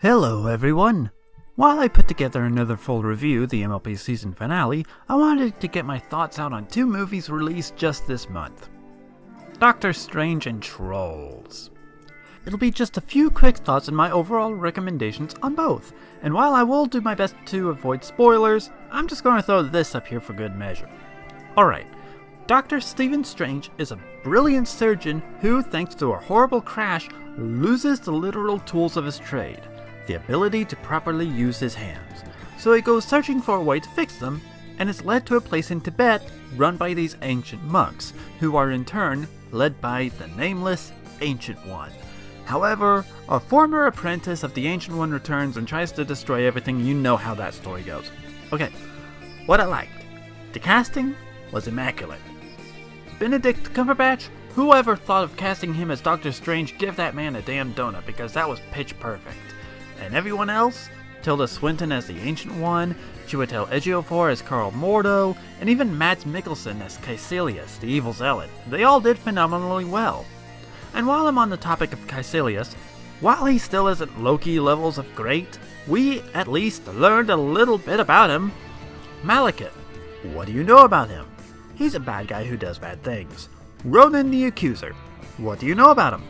Hello everyone! While I put together another full review, the MLP season finale, I wanted to get my thoughts out on two movies released just this month. Doctor Strange and Trolls. It'll be just a few quick thoughts and my overall recommendations on both, and while I will do my best to avoid spoilers, I'm just going to throw this up here for good measure. Alright, Dr. Stephen Strange is a brilliant surgeon who, thanks to a horrible crash, loses the literal tools of his trade. The ability to properly use his hands. So he goes searching for a way to fix them, and is led to a place in Tibet run by these ancient monks, who are in turn led by the nameless Ancient One. However, a former apprentice of the Ancient One returns and tries to destroy everything. You know how that story goes. Okay, what I liked. The casting was immaculate. Benedict Cumberbatch, whoever thought of casting him as Doctor Strange, give that man a damn donut because that was pitch perfect. And everyone else, Tilda Swinton as the Ancient One, Chiwetel Ejiofor as Carl Mordo, and even Mads Mikkelsen as Caecilius, the Evil Zealot, they all did phenomenally well. And while I'm on the topic of Caecilius, while he still isn't Loki levels of great, we at least learned a little bit about him. Malekith, what do you know about him? He's a bad guy who does bad things. Ronan the Accuser, what do you know about him?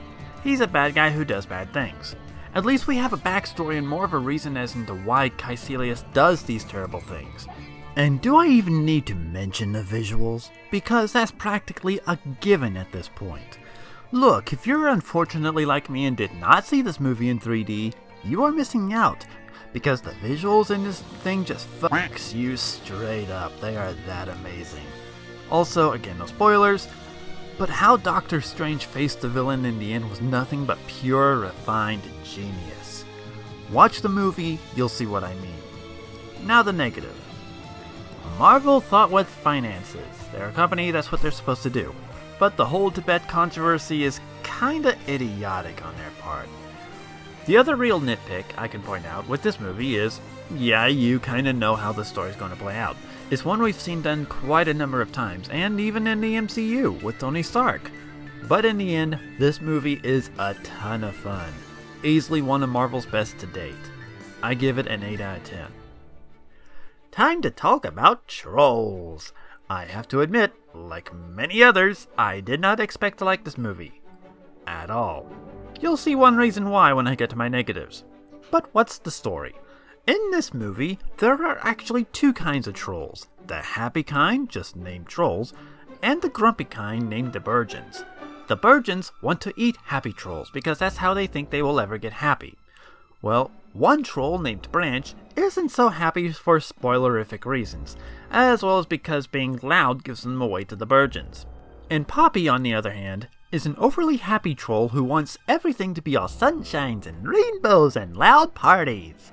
He's a bad guy who does bad things. At least we have a backstory and more of a reason as into why Caecilius does these terrible things. And do I even need to mention the visuals? Because that's practically a given at this point. Look, if you're unfortunately like me and did not see this movie in 3D, you are missing out. Because the visuals in this thing just fucks you straight up. They are that amazing. Also, again, no spoilers, but how Doctor Strange faced the villain in the end was nothing but pure, refined genius. Watch the movie, you'll see what I mean. Now the negative. Marvel thought with finances. They're a company, that's what they're supposed to do. But the whole Tibet controversy is kinda idiotic on their part. The other real nitpick I can point out with this movie is, yeah, you kinda know how the story's gonna play out. It's one we've seen done quite a number of times, and even in the MCU with Tony Stark. But in the end, this movie is a ton of fun. Easily one of Marvel's best to date. I give it an 8 out of 10. Time to talk about Trolls. I have to admit, like many others, I did not expect to like this movie. At all. You'll see one reason why when I get to my negatives. But what's the story? In this movie, there are actually two kinds of trolls. The happy kind, just named trolls, and the grumpy kind named the Burgeons. The Burgeons want to eat happy trolls because that's how they think they will ever get happy. Well, one troll named Branch isn't so happy for spoilerific reasons, as well as because being loud gives them away to the Burgeons. And Poppy, on the other hand, is an overly happy troll who wants everything to be all sunshines and rainbows and loud parties.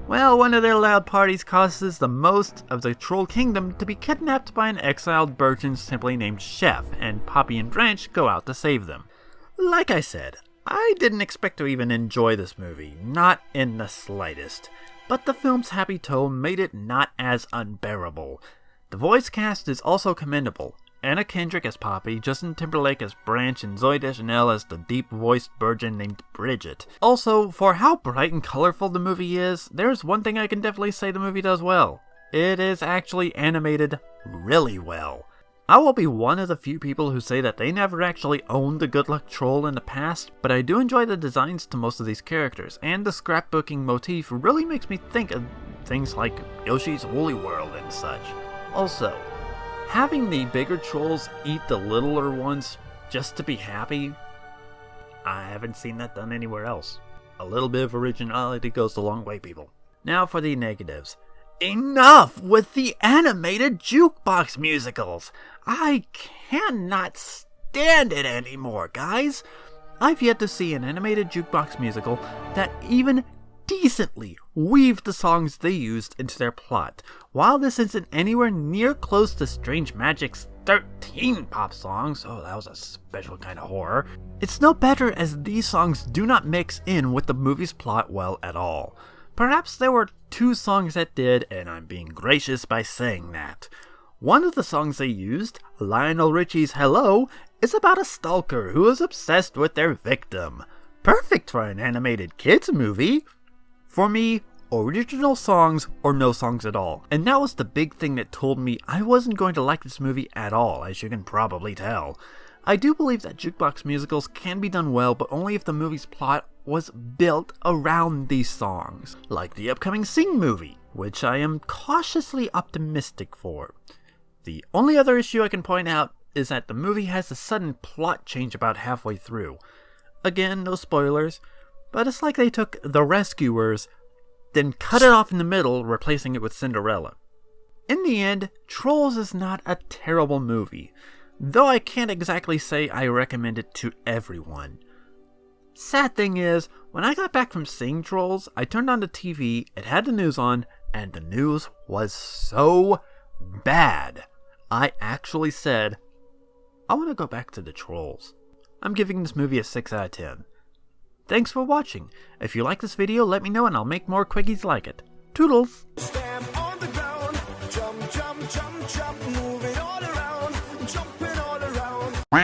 Well, one of their loud parties causes the most of the Troll Kingdom to be kidnapped by an exiled Burgeon simply named Chef, and Poppy and Branch go out to save them. Like I said, I didn't expect to even enjoy this movie, not in the slightest, but the film's happy tone made it not as unbearable. The voice cast is also commendable. Anna Kendrick as Poppy, Justin Timberlake as Branch, and Zooey Deschanel as the deep-voiced Burgeon named Bridget. Also, for how bright and colorful the movie is, there's one thing I can definitely say the movie does well. It is actually animated really well. I will be one of the few people who say that they never actually owned the Good Luck Troll in the past, but I do enjoy the designs to most of these characters, and the scrapbooking motif really makes me think of things like Yoshi's Woolly World and such. Also, having the bigger trolls eat the littler ones just to be happy, I haven't seen that done anywhere else. A little bit of originality goes a long way, people. Now for the negatives. Enough with the animated jukebox musicals! I cannot stand it anymore, guys! I've yet to see an animated jukebox musical that even decently weave the songs they used into their plot. While this isn't anywhere near close to Strange Magic's 13 pop songs, oh, that was a special kind of horror, it's no better as these songs do not mix in with the movie's plot well at all. Perhaps there were 2 songs that did, and I'm being gracious by saying that. One of the songs they used, Lionel Richie's Hello, is about a stalker who is obsessed with their victim. Perfect for an animated kids movie. For me, original songs or no songs at all. And that was the big thing that told me I wasn't going to like this movie at all, as you can probably tell. I do believe that jukebox musicals can be done well, but only if the movie's plot was built around these songs. Like the upcoming Sing movie, which I am cautiously optimistic for. The only other issue I can point out is that the movie has a sudden plot change about halfway through. Again, no spoilers, but it's like they took The Rescuers, then cut it off in the middle, replacing it with Cinderella. In the end, Trolls is not a terrible movie, though I can't exactly say I recommend it to everyone. Sad thing is, when I got back from seeing Trolls, I turned on the TV, it had the news on, and the news was so bad. I actually said, I want to go back to the Trolls. I'm giving this movie a 6 out of 10. Thanks for watching. If you like this video, let me know and I'll make more quickies like it. Toodles!